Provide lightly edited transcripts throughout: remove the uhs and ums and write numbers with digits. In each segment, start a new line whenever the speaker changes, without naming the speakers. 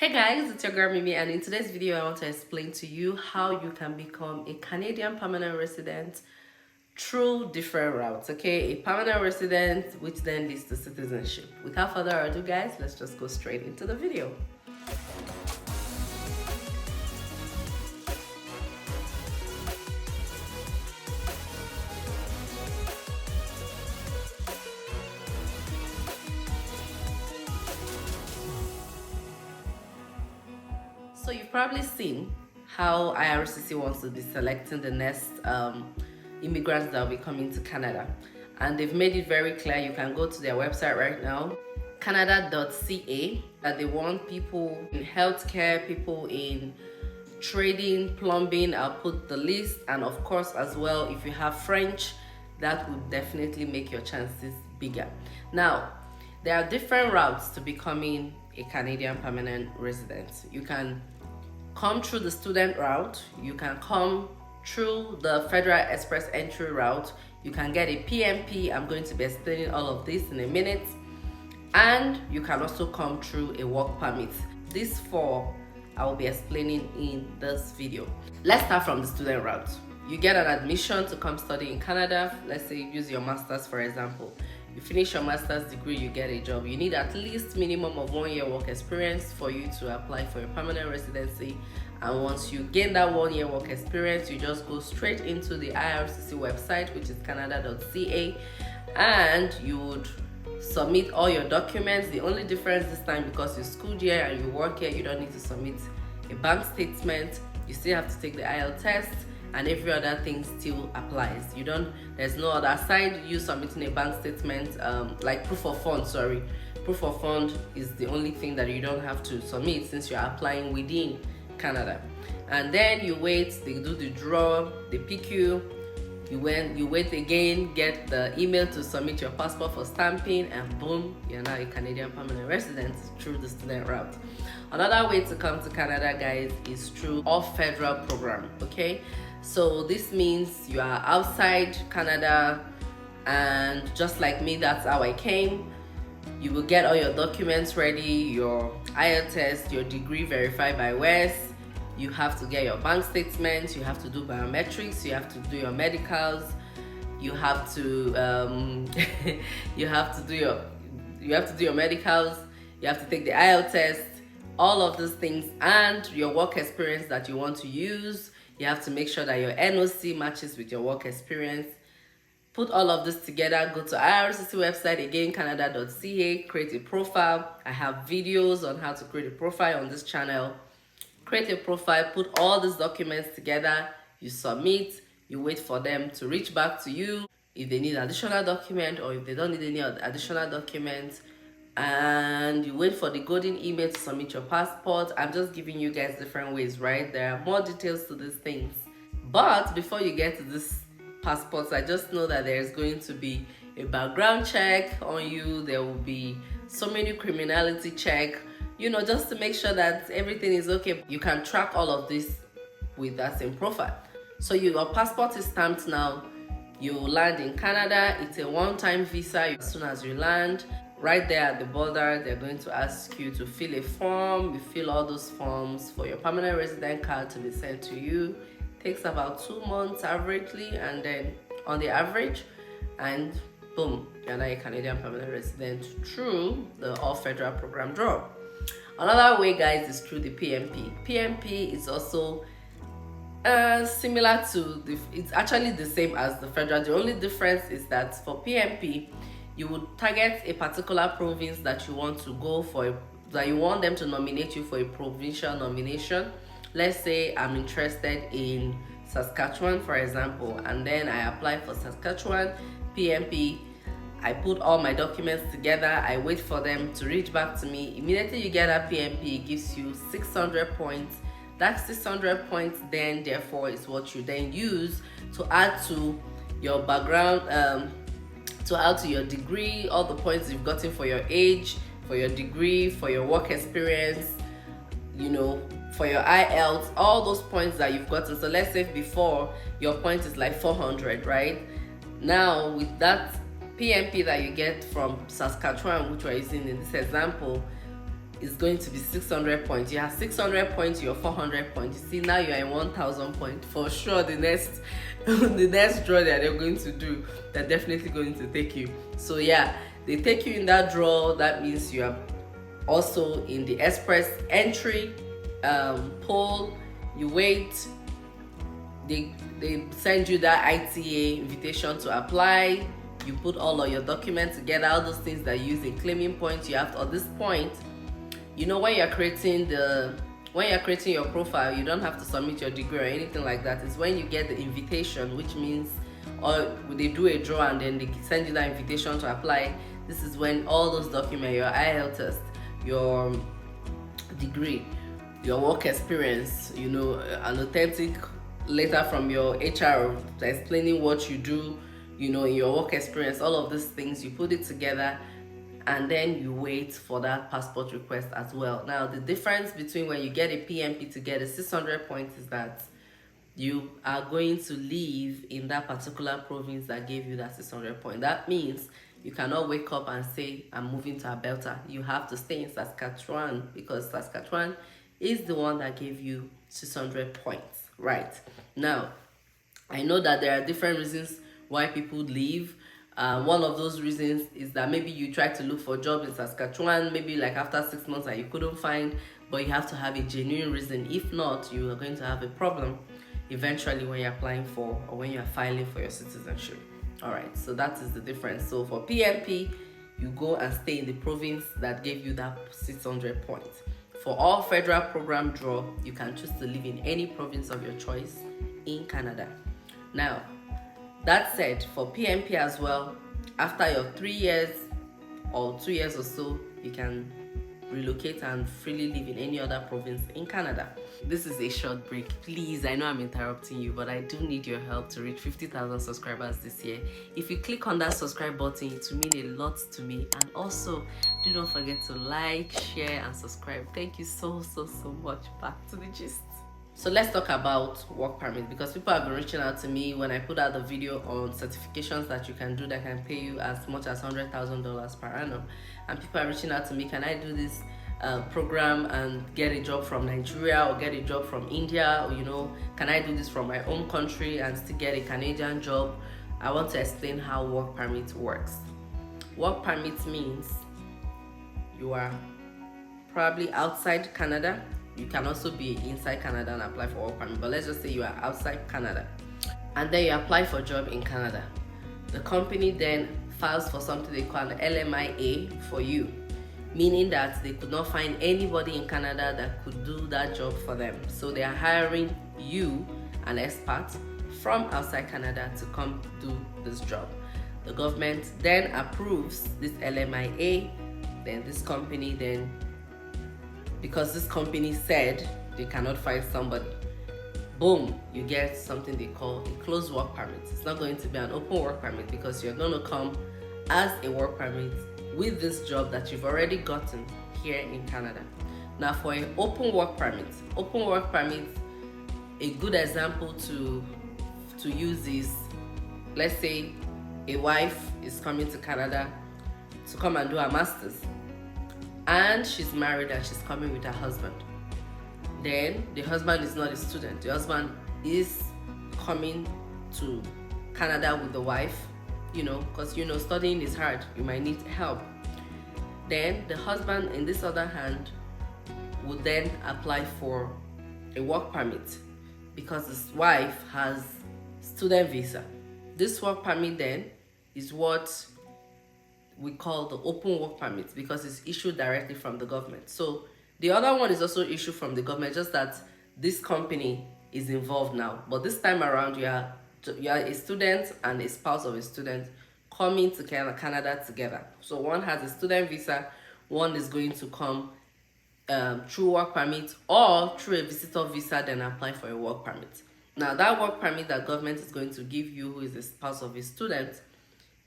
Hey guys, it's your girl Mimi, and in today's video I want to explain to you how you can become a Canadian permanent resident through different routes. Okay, a permanent resident which then leads to citizenship. Without further ado guys, let's just go straight into the video. So you've probably seen how IRCC wants to be selecting the next immigrants that will be coming to Canada. And they've made it very clear. You can go to their website right now, canada.ca, that they want people in healthcare, people in trading, plumbing. I'll put the list, and of course as well, if you have French, that would definitely make your chances bigger. Now, there are different routes to becoming a Canadian permanent resident. You can come through the student route, you can come through the Federal Express Entry route, you can get a PMP. I'm going to be explaining all of this in a minute, and you can also come through a work permit. These four I will be explaining in this video. Let's start from the student route. You get an admission to come study in Canada. Let's say you use your master's for example. You finish your master's degree, you get a job. You need at least minimum of 1 year work experience for you to apply for your permanent residency. And once you gain that 1 year work experience, you just go straight into the IRCC website, which is canada.ca, and you would submit all your documents. The only difference this time, because you schooled here and you work here, you don't need to submit a bank statement. You still have to take the IELTS test, and every other thing still applies. There's no other aside you submitting a bank statement, like proof of fund. Proof of fund is the only thing that you don't have to submit since you're applying within Canada. And then you wait, they do the draw, they pick you, you wait again, get the email to submit your passport for stamping, and boom, you're now a Canadian permanent resident through the student route. Another way to come to Canada, guys, is through our federal program. Okay, so this means you are outside Canada, and just like me, that's how I came. You will get all your documents ready, your IELTS test, your degree verified by WES. You have to get your bank statements, you have to do biometrics, you have to do your medicals, you have to you have to do your medicals, you have to take the IELTS test, all of those things, and your work experience that you want to use. You have to make sure that your NOC matches with your work experience. Put all of this together, go to IRCC website, again, canada.ca, create a profile. I have videos on how to create a profile on this channel. Create a profile, put all these documents together, you submit, you wait for them to reach back to you if they need additional document or if they don't need any additional documents, and you wait for the golden email to submit your passport. I'm just giving you guys different ways, right? There are more details to these things. But before you get to this passports, I just know that there's going to be a background check on you. There will be so many criminality check, just to make sure that everything is okay. You can track all of this with that same profile. So your passport is stamped now. You land in Canada. It's a one-time visa. As soon as you land, right there at the border, they're going to ask you to fill a form. You fill all those forms for your permanent resident card to be sent to you. Takes about 2 months averagely, and then on the average, and boom, you're now a Canadian permanent resident through the all federal program draw. Another way, guys, is through the PMP. PMP is also similar to it's actually the same as the federal. The only difference is that for PMP, you would target a particular province that you want to go for, that you want them to nominate you for a provincial nomination. Let's say I'm interested in Saskatchewan, for example, and then I apply for Saskatchewan PMP. I put all my documents together, I wait for them to reach back to me. Immediately you get a PMP, it gives you 600 points. That 600 points then therefore is what you then use to add to your background, to add to your degree, all the points you've gotten for your age, for your degree, for your work experience, for your IELTS, all those points that you've gotten. So let's say before your point is like 400, right? Now with that PMP that you get from Saskatchewan, which we're using in this example, is going to be 600 points. You have 600 points, you're 400 points. You see, now you're in 1000 points. For sure, the next the next draw that they're going to do, they're definitely going to take you. So yeah, they take you in that draw. That means you are also in the express entry poll. You wait, they send you that ITA invitation to apply. You put all of your documents together, all those things that you use in claiming points. You have to, at this point, you know, when you're creating your profile, you don't have to submit your degree or anything like that. It's when you get the invitation, which means, or they do a draw and then they send you that invitation to apply. This is when all those documents, your IELTS test, your degree, your work experience, you know, an authentic letter from your HR explaining what you do, you know, in your work experience, all of these things, you put it together, and then you wait for that passport request as well. Now, the difference between when you get a PMP to get a 600 points is that you are going to live in that particular province that gave you that 600 points. That means you cannot wake up and say, I'm moving to Alberta. You have to stay in Saskatchewan, because Saskatchewan is the one that gave you 600 points, right? Now, I know that there are different reasons why people leave. One of those reasons is that maybe you try to look for a job in Saskatchewan, maybe like after 6 months and you couldn't find, but you have to have a genuine reason. If not, you are going to have a problem eventually when you're applying for, or when you're filing for your citizenship. All right, so that is the difference. So for PMP, you go and stay in the province that gave you that 600 points. For all federal program draw, you can choose to live in any province of your choice in Canada. Now, that said, for PMP as well, after your 3 years or 2 years or so, you can relocate and freely live in any other province in Canada. This is a short break. Please, I know I'm interrupting you, but I do need your help to reach 50,000 subscribers this year. If you click on that subscribe button, it will mean a lot to me. And also, do not forget to like, share, and subscribe. Thank you so much. Back to the gist. So let's talk about work permit, because people have been reaching out to me when I put out the video on certifications that you can do that can pay you as much as $100,000 per annum. And people are reaching out to me, can I do this program and get a job from Nigeria or get a job from India, or, you know, can I do this from my own country and still get a Canadian job? I want to explain how work permit works. Work permit means you are probably outside Canada. You can also be inside Canada and apply for work permit, but let's just say you are outside Canada and then you apply for a job in Canada. The company then files for something they call an LMIA for you, meaning that they could not find anybody in Canada that could do that job for them. So they are hiring you, an expert from outside Canada, to come do this job. The government then approves this LMIA, then this company then, because this company said they cannot find somebody, boom, you get something they call a closed work permit. It's not going to be an open work permit, because you're going to come as a work permit with this job that you've already gotten here in Canada. Now, for an open work permit, a good example to use is, let's say a wife is coming to Canada to come and do her master's, and she's married and she's coming with her husband. Then the husband is not a student. The husband is coming to Canada with the wife, you know, because, you know, studying is hard. You might need help. Then the husband, in this other hand, would then apply for a work permit because his wife has student visa. This work permit then is what we call the open work permit, because it's issued directly from the government. So the other one is also issued from the government, just that this company is involved now. But this time around, you are a student and a spouse of a student coming to Canada together. So one has a student visa, one is going to come through work permit or through a visitor visa, then apply for a work permit. Now, that work permit that government is going to give you, who is a spouse of a student,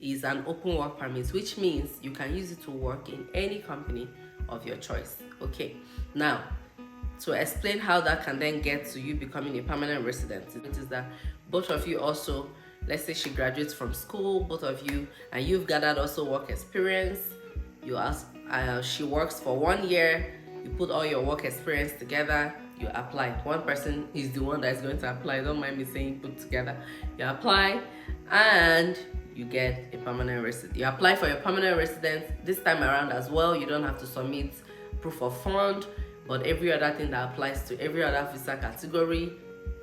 is an open work permit, which means you can use it to work in any company of your choice. Okay, now to explain how that can then get to you becoming a permanent resident, it is that both of you also, let's say she graduates from school, both of you, and you've gathered also work experience. You ask, she works for 1 year, You put all your work experience together, you apply. One person is the one that is going to apply. Don't mind me saying put together. You apply and you get a permanent resident. You apply for your permanent residence. This time around as well, you don't have to submit proof of fund, but every other thing that applies to every other visa category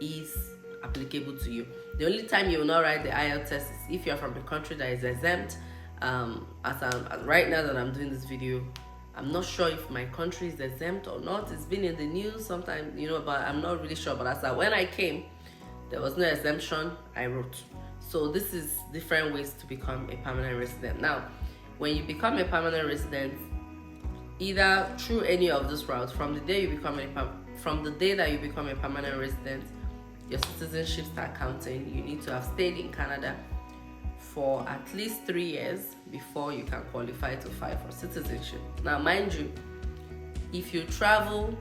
is applicable to you. The only time you will not write the IELTS test is if you're from a country that is exempt. Right now that I'm doing this video, I'm not sure if my country is exempt or not. It's been in the news sometimes, but I'm not really sure. But when I came, there was no exemption. I wrote. So this is different ways to become a permanent resident. Now, when you become a permanent resident, either through any of this routes, from the day that you become a permanent resident, your citizenship start counting. You need to have stayed in Canada for at least 3 years before you can qualify to file for citizenship. Now, mind you, if you travel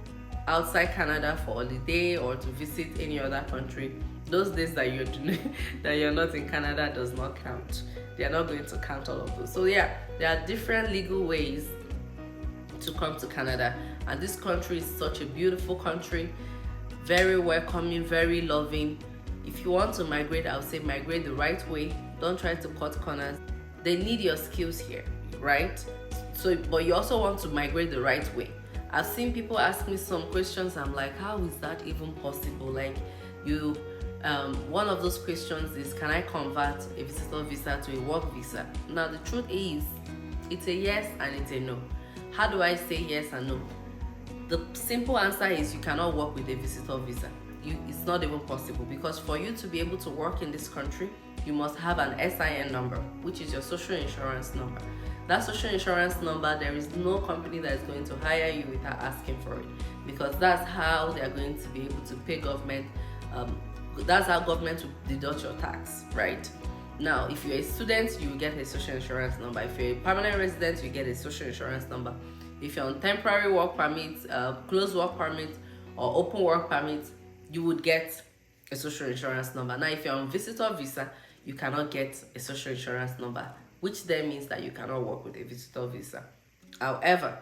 outside Canada for holiday or to visit any other country, those days that you're not in Canada does not count. They are not going to count all of those. So yeah, there are different legal ways to come to Canada, and this country is such a beautiful country, very welcoming, very loving. If you want to migrate, I would say migrate the right way. Don't try to cut corners. They need your skills here, right? So, but you also want to migrate the right way. I've seen people ask me some questions. I'm like, how is that even possible? Like, one of those questions is, can I convert a visitor visa to a work visa? Now, the truth is, it's a yes and it's a no. How do I say yes and no? The simple answer is you cannot work with a visitor visa. It's not even possible, because for you to be able to work in this country, you must have an SIN number, which is your social insurance number. That social insurance number, there is no company that is going to hire you without asking for it, because that's how they are going to be able to pay government. That's how government will deduct your tax, right? Now, if you're a student, you will get a social insurance number. If you're a permanent resident, you get a social insurance number. If you're on temporary work permit, closed work permit, or open work permit, you would get a social insurance number. Now, if you're on visitor visa, you cannot get a social insurance number, which then means that you cannot work with a visitor visa. However,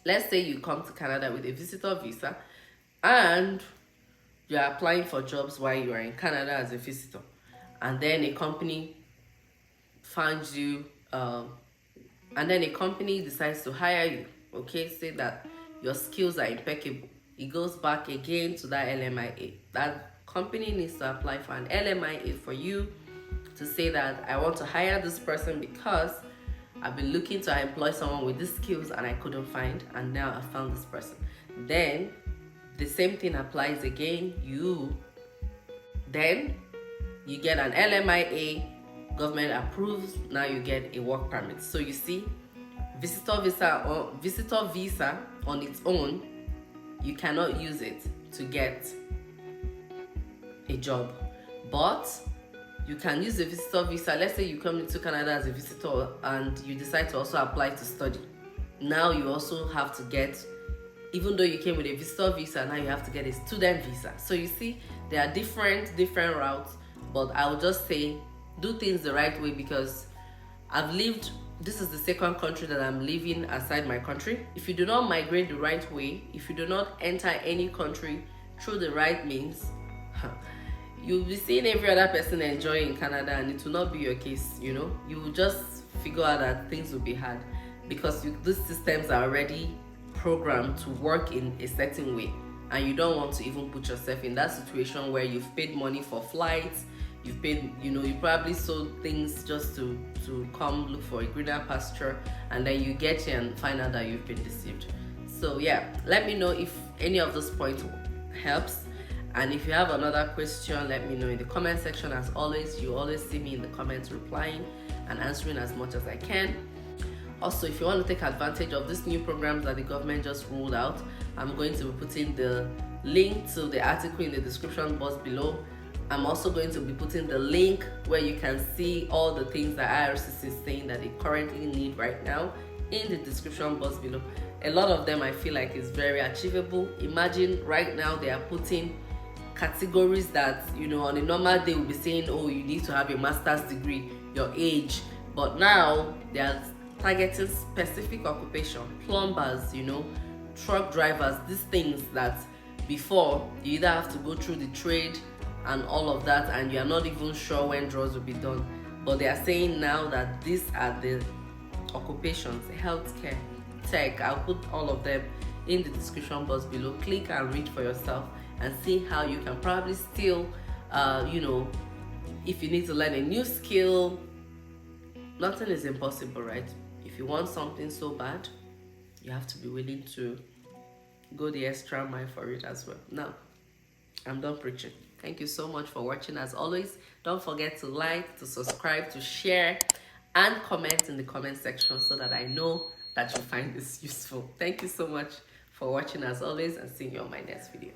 let's say you come to Canada with a visitor visa and you're applying for jobs while you are in Canada as a visitor, and then a company finds you, and then a company decides to hire you, okay, say that your skills are impeccable. It goes back again to that LMIA. That company needs to apply for an LMIA for you to say that I want to hire this person because I've been looking to employ someone with these skills and I couldn't find, and now I found this person. Then the same thing applies again. You get an LMIA, government approves, now you get a work permit. So you see, visitor visa on its own, you cannot use it to get a job, but you can use a visitor visa. Let's say you come into Canada as a visitor and you decide to also apply to study. Now you also have to get, even though you came with a visitor visa, now you have to get a student visa. So you see, there are different routes, but I would just say do things the right way, because this is the second country that I'm living aside my country. If you do not migrate the right way, if you do not enter any country through the right means, you'll be seeing every other person enjoying in Canada, and it will not be your case. You will just figure out that things will be hard, because these systems are already programmed to work in a certain way, and you don't want to even put yourself in that situation where you've paid money for flights, you've paid, you probably sold things just to come look for a greener pasture, and then you get here and find out that you've been deceived. So yeah, let me know if any of those points helps, and if you have another question, let me know in the comment section. As always, you always see me in the comments replying and answering as much as I can. Also, if you want to take advantage of this new programs that the government just rolled out, I'm going to be putting the link to the article in the description box below. I'm also going to be putting the link where you can see all the things that IRCC is saying that they currently need right now in the description box below. A lot of them I feel like is very achievable. Imagine right now they are putting categories that, on a normal day will be saying, oh, you need to have a master's degree, your age, but now they are targeting specific occupation, plumbers, truck drivers, these things that before you either have to go through the trade and all of that, and you're not even sure when draws will be done. But they are saying now that these are the occupations: healthcare, tech. I'll put all of them in the description box below. Click and read for yourself and see how you can probably still, if you need to learn a new skill, nothing is impossible, right? If you want something so bad, you have to be willing to go the extra mile for it as well. Now, I'm done preaching. Thank you so much for watching. As always, don't forget to like, to subscribe, to share, and comment in the comment section so that I know that you find this useful. Thank you so much for watching as always, and see you on my next video.